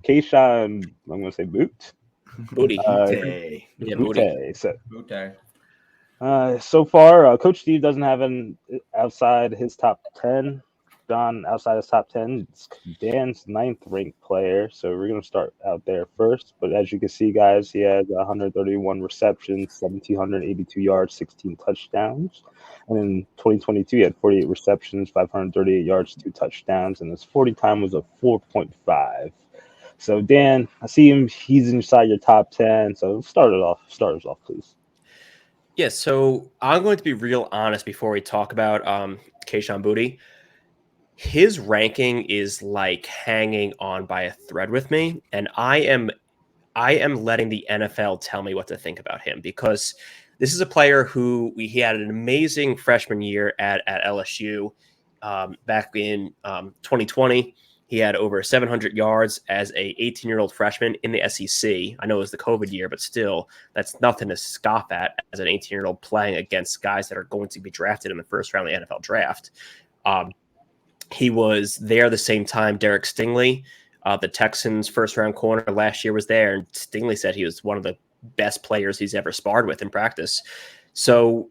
Kayshon, I'm going to say Boot. Booty. Uh, Boutte. Yeah, Booty. Boutte. So, Boutte. so far, Coach Steve doesn't have an outside his top 10. Don outside his top 10. It's Dan's ninth ranked player. So we're going to start out there first. But as you can see, guys, he has 131 receptions, 1,782 yards, 16 touchdowns. And in 2022, he had 48 receptions, 538 yards, 2 touchdowns. And his 40 time was a 4.5. So, Dan, I see him. He's inside your top 10. So start us off, please. Yeah, so I'm going to be real honest before we talk about Kayshon Boutte. His ranking is like hanging on by a thread with me, and I am letting the NFL tell me what to think about him, because this is a player who he had an amazing freshman year at LSU back in 2020. He had over 700 yards as a 18-year-old freshman in the SEC. I know it was the COVID year, but still, that's nothing to scoff at as an 18-year-old playing against guys that are going to be drafted in the first round of the NFL draft. He was there the same time Derek Stingley, the Texans' first-round corner last year, was there, and Stingley said he was one of the best players he's ever sparred with in practice. So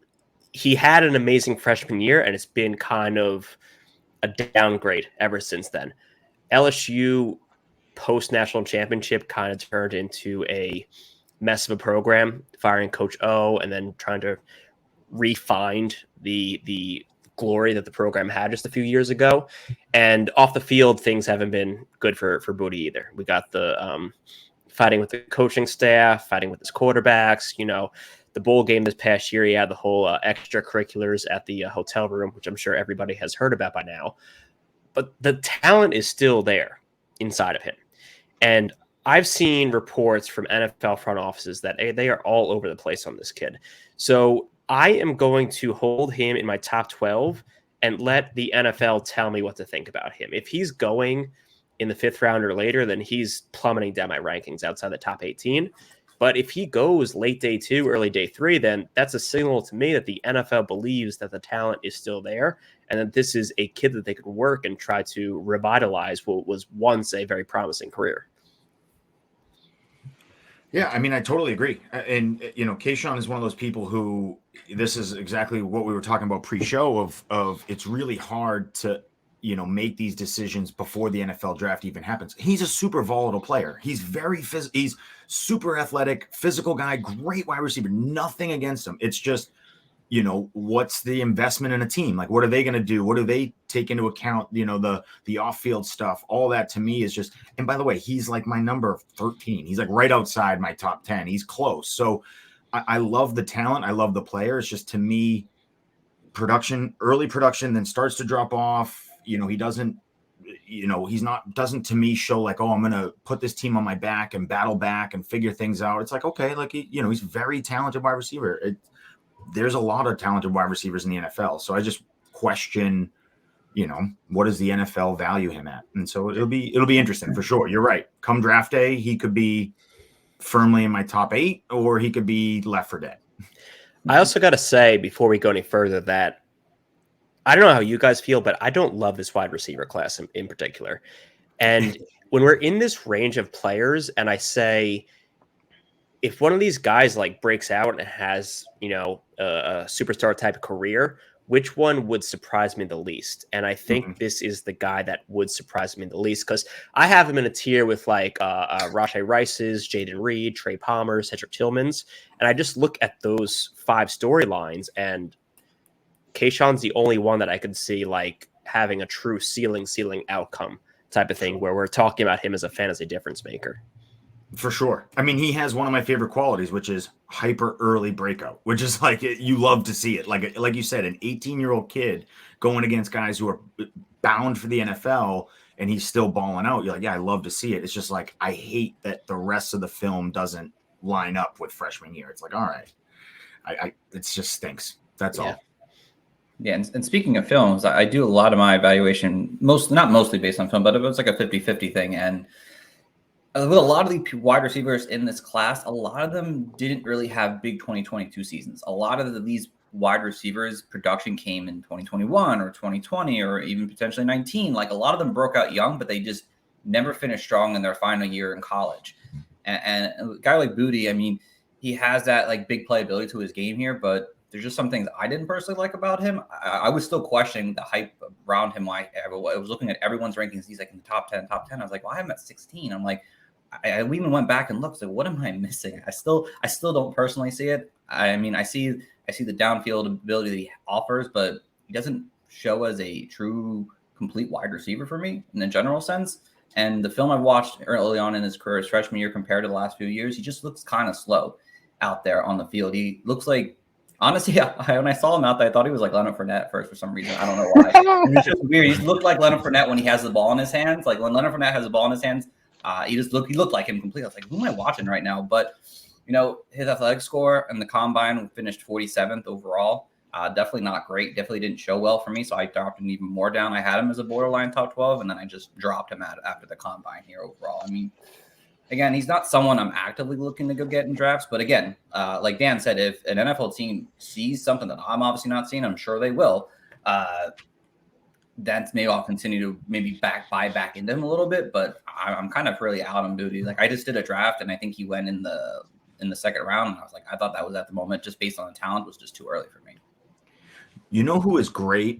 he had an amazing freshman year, and it's been kind of a downgrade ever since then. LSU post-national championship kind of turned into a mess of a program, firing Coach O and then trying to refine the glory that the program had just a few years ago. And off the field, things haven't been good for Boutte either. We got the fighting with the coaching staff, fighting with his quarterbacks. The bowl game this past year, he had the whole extracurriculars at the hotel room, which I'm sure everybody has heard about by now. But the talent is still there inside of him. And I've seen reports from NFL front offices that they are all over the place on this kid. So I am going to hold him in my top 12 and let the NFL tell me what to think about him. If he's going in the 5th round or later, then he's plummeting down my rankings outside the top 18. But if he goes late day 2, early day 3, then that's a signal to me that the NFL believes that the talent is still there and that this is a kid that they could work and try to revitalize what was once a very promising career. Yeah, I mean, I totally agree. And, Kayshon is one of those people who, this is exactly what we were talking about pre-show of it's really hard to, make these decisions before the NFL draft even happens. He's a super volatile player. He's he's super athletic, physical guy, great wide receiver, nothing against him. It's just, what's the investment in a team? Like, what are they going to do? What do they take into account? The off-field stuff, all that to me is just, and by the way, he's like my number 13. He's like right outside my top 10. He's close. So I love the talent. I love the player. It's just, to me, early production, then starts to drop off. He doesn't, doesn't to me show like, oh, I'm going to put this team on my back and battle back and figure things out. It's like, okay, like, he's very talented wide receiver. There's a lot of talented wide receivers in the NFL. So I just question, what does the NFL value him at? And so it'll be interesting for sure. You're right. Come draft day, he could be firmly in my top 8, or he could be left for dead. I also got to say, before we go any further, that I don't know how you guys feel, but I don't love this wide receiver class in particular. And when we're in this range of players, and I say, if one of these guys like breaks out and has, a superstar type of career, which one would surprise me the least? And I think this is the guy that would surprise me the least, because I have him in a tier with like Rashee Rice's, Jaden Reed, Trey Palmer's, Cedric Tillman's. And I just look at those 5 storylines, and Kayshon's the only one that I could see like having a true ceiling outcome type of thing, where we're talking about him as a fantasy difference maker. For sure. I mean, he has one of my favorite qualities, which is hyper early breakout, which is like, you love to see it. Like you said, an 18-year-old kid going against guys who are bound for the NFL, and he's still balling out. You're like, yeah, I love to see it. It's just like, I hate that the rest of the film doesn't line up with freshman year. It's like, all right, it just stinks. That's all. Yeah, and speaking of films, I do a lot of my evaluation, not mostly based on film, but it was like a 50-50 thing. And with a lot of the wide receivers in this class, a lot of them didn't really have big 2022 seasons. A lot of these wide receivers' production came in 2021 or 2020 or even potentially 19. Like, a lot of them broke out young, but they just never finished strong in their final year in college. And a guy like Boutte, I mean, he has that like big playability to his game here, but there's just some things I didn't personally like about him. I was still questioning the hype around him. I was looking at everyone's rankings. He's like in the top 10. I was like, well, I have him at 16. I'm like, I even went back and looked. So what am I missing? I still don't personally see it. I mean, I see the downfield ability that he offers, but he doesn't show as a true complete wide receiver for me in a general sense. And the film I watched early on in his career, his freshman year compared to the last few years, he just looks kind of slow out there on the field. He looks like, honestly, when I saw him out there, I thought he was like Leonard Fournette at first for some reason. I don't know why. It was just weird. He looked like Leonard Fournette when he has the ball in his hands. Like when Leonard Fournette has the ball in his hands, he looked like him completely. I was like, who am I watching right now? But, you know, his athletic score and the combine finished 47th overall. Definitely not great. Definitely didn't show well for me. So I dropped him even more down. I had him as a borderline top 12, and then I just dropped him after the combine here overall. I mean, again, he's not someone I'm actively looking to go get in drafts. But again, like Dan said, if an NFL team sees something that I'm obviously not seeing, I'm sure they will. That's maybe I'll continue to maybe buy back into him a little bit. But I'm kind of really out on Boutte. Like I just did a draft, and I think he went in the second round. And I was like, I thought that was at the moment, just based on the talent, was just too early for me. You know who is great